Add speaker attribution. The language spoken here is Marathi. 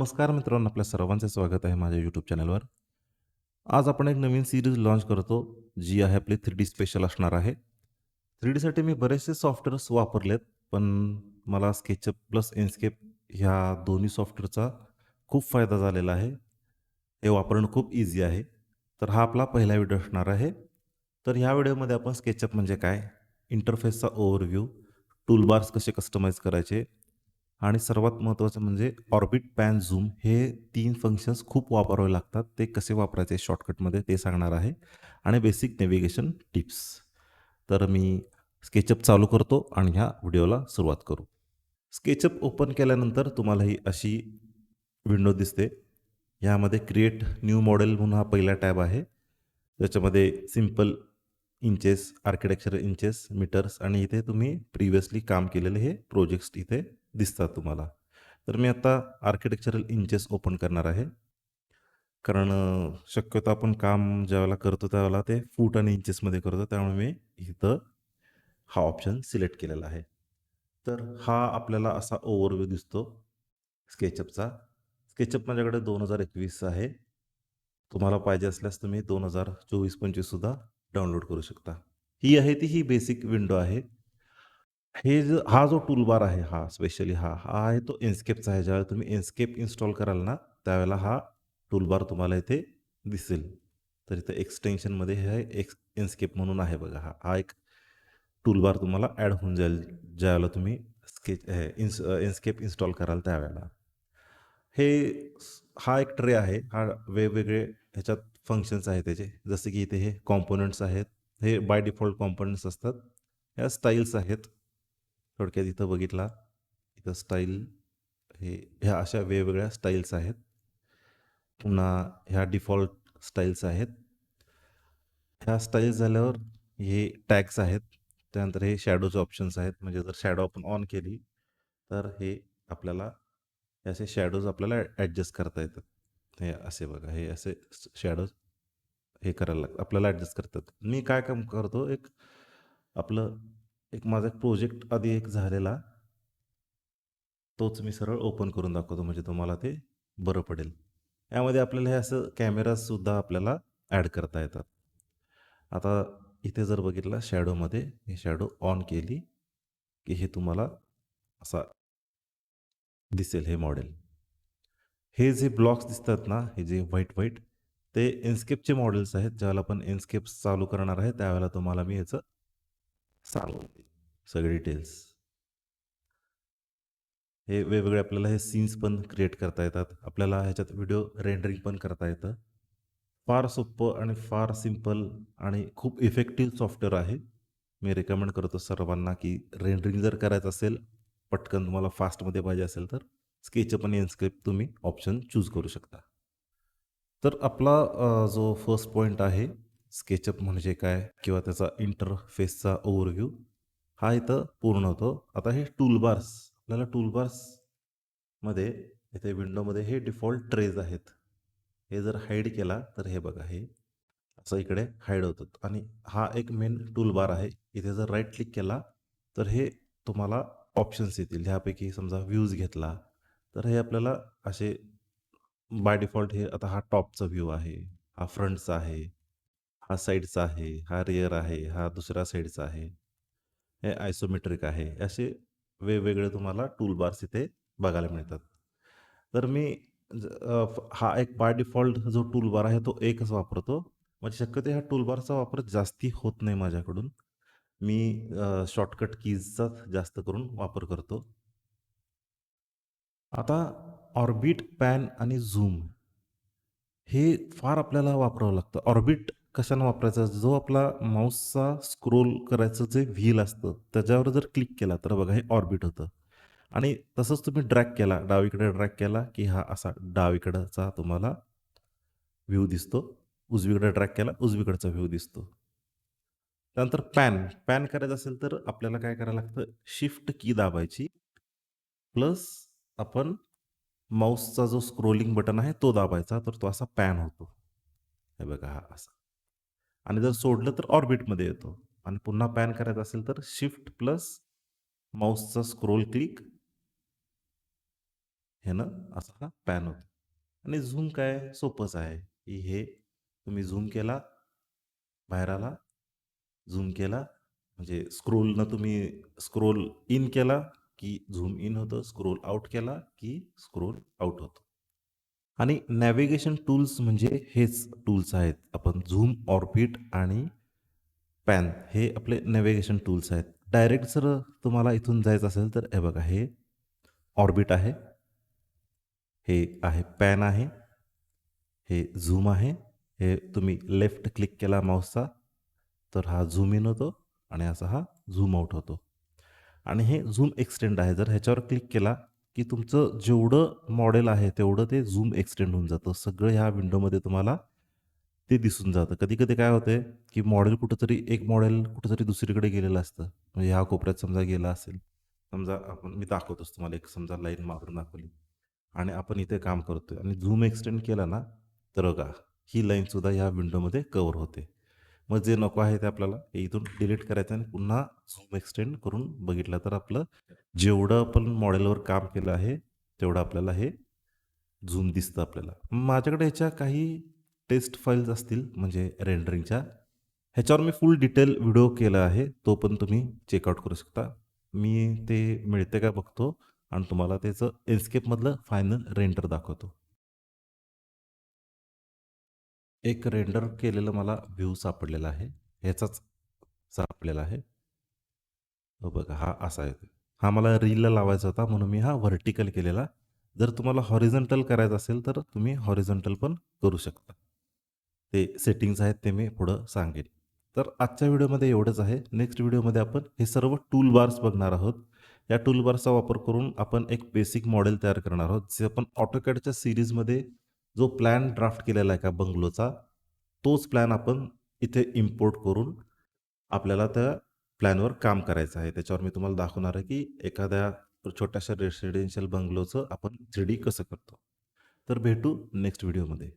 Speaker 1: नमस्कार मित्रांनो, आपल्या सर्वांचे स्वागत आहे माझ्या यूट्यूब चॅनलवर. आज आपण एक नवीन सीरीज लॉन्च करतो, जी आहे आपली 3D स्पेशल असणार आहे. 3Dसाठी मी बरेचसे सॉफ्टवेअर्स वापरलेत, पण मला SketchUp प्लस Inkscape ह्या दोन्ही सॉफ्टवेअरचा खूप फायदा झालेला आहे. हे वापरणं खूप ईझी आहे. तर हा आपला पहिला व्हिडिओ असणार आहे. तर ह्या व्हिडिओमध्ये आपण SketchUp म्हणजे काय, इंटरफेसचा ओव्हरव्ह्यू, टूलबार्स कसे कस्टमाइज करायचे आणि सर्वात महत्त्वाचं म्हणजे ऑर्बिट, पॅन, झूम हे 3 फंक्शन्स खूप वापरावे लागतात. ते कसे वापरायचे शॉर्टकटमध्ये ते सांगणार आहे आणि बेसिक नेव्हिगेशन टिप्स. तर मी SketchUp चालू करतो आणि ह्या व्हिडिओला सुरुवात करू. SketchUp ओपन केल्यानंतर तुम्हाला ही अशी विंडो दिसते. यामध्ये क्रिएट न्यू मॉडेल म्हणून हा पहिला टॅब आहे. त्याच्यामध्ये simple inches, architecture inches, metres आणि इथे तुम्ही प्रिव्हियसली काम केलेले हे प्रोजेक्ट्स इथे दिसतात तुम्हाला. तर मी आता आर्किटेक्चरल इंचेस ओपन करणार आहे. कारण शक्यतो आपण काम ज्यावेळेला करतो त्यावेळेला ते फूट आणि इंचेसमध्ये करतो. त्यामुळे मी इथं हा ऑप्शन सिलेक्ट केलेला आहे. तर हा आपल्याला असा ओव्हरव्ह्यू दिसतो SketchUpचा. SketchUp माझ्याकडे 2021 आहे. तुम्हाला पाहिजे असल्यास तुम्ही 2024-25 सुद्धा डाउनलोड करू शकता. ही बेसिक विंडो आहे. हा जो टूलबार आहे, हा स्पेशली हा आहे तो Inkscapeचा आहे. ज्यावेळेला तुम्ही Inkscape इन्स्टॉल कराल ना, त्यावेळेला हा टूलबार तुम्हाला इथे दिसेल. तर इथे एक्सटेन्शनमध्ये हे Inkscape म्हणून आहे बघा. हा एक टूलबार तुम्हाला ॲड होऊन जाईल, ज्यावेळेला तुम्ही Inkscape इन्स्टॉल कराल त्यावेळेला. हे हा एक ट्रे आहे. हा वेगवेगळे ह्याच्यात फंक्शन्स आहेत त्याचे. जसे की इथे हे कॉम्पोनंट्स आहेत. हे बाय डिफॉल्ट कॉम्पोनंट्स असतात. ह्या स्टाईल्स आहेत. थोडक्यात इथं बघितला, इथं स्टाईल ह्या अशा वेगवेगळ्या स्टाईल्स आहेत. पुन्हा ह्या डिफॉल्ट स्टाईल्स आहेत. ह्या स्टाईल्स झाल्यावर हे टॅग्स आहेत. त्यानंतर हे शॅडोचे ऑप्शन्स आहेत. म्हणजे जर शॅडो आपण ऑन केली, तर हे आपल्याला हे असे शॅडोज आपल्याला ॲडजस्ट करता येतात. हे असे बघा, हे असे शॅडोज हे करायला लागतात. आपल्याला ॲडजस्ट करतात. मी काय काम करतो, आपलं माझा एक प्रोजेक्ट आधी एक झालेला, तोच मी सरळ ओपन करून दाखवतो म्हणजे तुम्हाला ते बरं पडेल. यामध्ये आपल्याला हे असं कॅमेराजसुद्धा आपल्याला ॲड करता येतात. आता इथे जर बघितलं शॅडोमध्ये, हे शॅडो ऑन केली, की हे तुम्हाला असा दिसेल हे मॉडेल. हे जे ब्लॉक्स दिसतात ना, हे जे व्हाईट ते Inkscapeचे मॉडेल्स आहेत. ज्यावेळेला आपण Inkscape चालू करणार आहे, त्यावेळेला तुम्हाला मी ह्याचं सांगून देईन सगळे डिटेल्स. हे वेगवेगळे आपल्याला हे सीन्स पण क्रिएट करता येतात. आपल्याला ह्याच्यात व्हिडिओ रेंडरिंग पण करता येतं. फार सोपं आणि फार सिंपल आणि खूप इफेक्टिव्ह सॉफ्टवेअर आहे. मी रिकमेंड करतो सर्वांना, की रेंडरिंग जर करायचं असेल, पटकन तुम्हाला फास्टमध्ये पाहिजे असेल, तर SketchUp आणि Inkscape तुम्ही ऑप्शन चूज करू शकता. तर आपला जो फर्स्ट पॉइंट आहे, SketchUp म्हणजे काय किंवा त्याचा इंटरफेसचा ओव्हरव्ह्यू, हा इथं पूर्ण होतो. आता हे टूलबार्स, आपल्याला टूलबार्समध्ये इथे विंडोमध्ये हे डिफॉल्ट ट्रेज आहेत. हे जर हाईड केला, तर हे बघा, हे असं इकडे हाईड होतं आणि हा एक मेन टूलबार आहे. इथे जर राईट क्लिक केला, तर हे तुम्हाला ऑप्शन्स येतील. ह्यापैकी समजा व्ह्यूज घेतला, तर हे आपल्याला असे बाय डिफॉल्ट हे आता हा टॉपचा व्ह्यू आहे, हा फ्रंटचा आहे, हा साईडचा आहे, हा रिअर आहे, हा दुसऱ्या साईडचा आहे, हे आयसोमेट्रिक आहे. असे वेगवेगळे तुम्हाला टूलबार्स इथे बघायला मिळतात. तर मी हा एक बाय डिफॉल्ट जो टूलबार आहे तो एकच वापरतो. म्हणजे शक्यतो ह्या टूलबारचा वापर जास्ती होत नाही माझ्याकडून. मी शॉर्टकट कीजचाच जास्त करून वापर करतो. आता ऑर्बिट, पॅन आणि झूम हे फार आपल्याला वापरावं लागतं. ऑर्बिट कशानं वापरायचा? जो आपला माऊसचा स्क्रोल करायचं जे व्हील असतं, त्याच्यावर जर क्लिक केला तर बघा हे ऑर्बिट होतं आणि तसंच तुम्ही ड्रॅग केला, डावीकडे ड्रॅग केला, की हा असा डावीकडचा तुम्हाला व्ह्यू दिसतो. उजवीकडे ड्रॅग केला, उजवीकडचा व्ह्यू दिसतो. त्यानंतर पॅन करायचं असेल तर आपल्याला काय करायला लागतं? शिफ्ट की दाबायची प्लस आपण माऊसचा जो स्क्रोलिंग बटन आहे तो दाबायचा, तर तो असा पॅन होतो. हे बघा हा असा. आणि जर सोडलं तर ऑर्बिटमध्ये येतो आणि पुन्हा पॅन करायचं असेल तर शिफ्ट प्लस माऊसचा स्क्रोल क्लिक ह्यानं असा हा पॅन होतो. आणि झूम काय सोपंच आहे, की हे तुम्ही झूम केला, बाहेर आला, झूम केला, म्हणजे स्क्रोलनं तुम्ही स्क्रोल इन केला, की झूम इन होतं, स्क्रोल आउट केला, की स्क्रोल आउट होतं. आणि नॅव्हिगेशन टूल्स म्हणजे हेच टूल्स आहेत. आपण झूम, ऑर्बिट आणि पॅन हे आपले नॅव्हिगेशन टूल्स आहेत. डायरेक्ट जर तुम्हाला इथून जायचं असेल, तर हे बघा, हे ऑर्बिट आहे, हे आहे पॅन आहे, हे झूम आहे. हे तुम्ही लेफ्ट क्लिक केला माऊसचा, तर हा झूम इन होतो आणि असा हा झूम आउट होतो. आणि हे झूम एक्सटेंड आहे. जर ह्याच्यावर क्लिक केला, की तुमचं जेवढं मॉडेल आहे, तेवढं ते झूम एक्सटेंड होऊन जातं. सगळं ह्या विंडोमध्ये तुम्हाला ते दिसून जातं. कधी-कधी काय होतंय, की मॉडेल कुठेतरी एक मॉडेल कुठेतरी दुसरीकडे गेलेलं असतं. म्हणजे ह्या कोपऱ्यात समजा गेला असेल. समजा मी दाखवतोच तुम्हाला, एक समजा लाईन मारून दाखवली आणि आपण इथे काम करतोय आणि झूम एक्सटेंड केला ना, तर बघा ही लाईनसुद्धा ह्या विंडोमध्ये कव्हर होते. मग जे नको आहे ते आपल्याला हे इथून डिलीट करायचं आणि पुन्हा झूम एक्सटेंड करून बघितलं, तर आपलं जेवढं आपण मॉडेलवर काम केलं आहे, तेवढं आपल्याला हे झूम दिसतं आपल्याला. माझ्याकडे ह्याच्या काही टेस्ट फाइल्स असतील म्हणजे रेंडरिंगच्या. ह्याच्यावर मी फुल डिटेल व्हिडिओ केला आहे. तो पण तुम्ही चेकआउट करू शकता. मी ते मिळते का बघतो आणि तुम्हाला त्याचं Enscapeमधलं फायनल रेंडर दाखवतो. एक रेंडर केलेलं मला व्ह्यू सापडलेला आहे. ह्याचाच सापडलेला आहे. हो बघा, हा असा आहे. हा मला रीलला लावायचा होता म्हणून मी हा व्हर्टिकल केलेला. जर तुम्हाला हॉरिझॉन्टल करायचं असेल, तर तुम्ही हॉरिझॉन्टल पण करू शकता. ते सेटिंग्ज आहेत ते मी पुढं सांगेन. तर आजच्या व्हिडिओमध्ये एवढंच आहे. नेक्स्ट व्हिडिओमध्ये आपण हे सर्व टूल बार्स बघणार आहोत. या टूल बार्सचा वापर करून आपण एक बेसिक मॉडेल तयार करणार आहोत. जे आपण AutoCADच्या सीरीजमध्ये जो प्लॅन ड्राफ्ट केलेला आहे का बंगलोचा, तोच प्लॅन आपण इथे इम्पोर्ट करून आपल्याला त्या प्लॅनवर काम करायचं आहे. त्याच्यावर मी तुम्हाला दाखवणार आहे, की एखाद्या छोट्याशा रेसिडेन्शियल बंगलोचं आपण 3D कसं करतो. तर भेटू नेक्स्ट व्हिडिओमध्ये.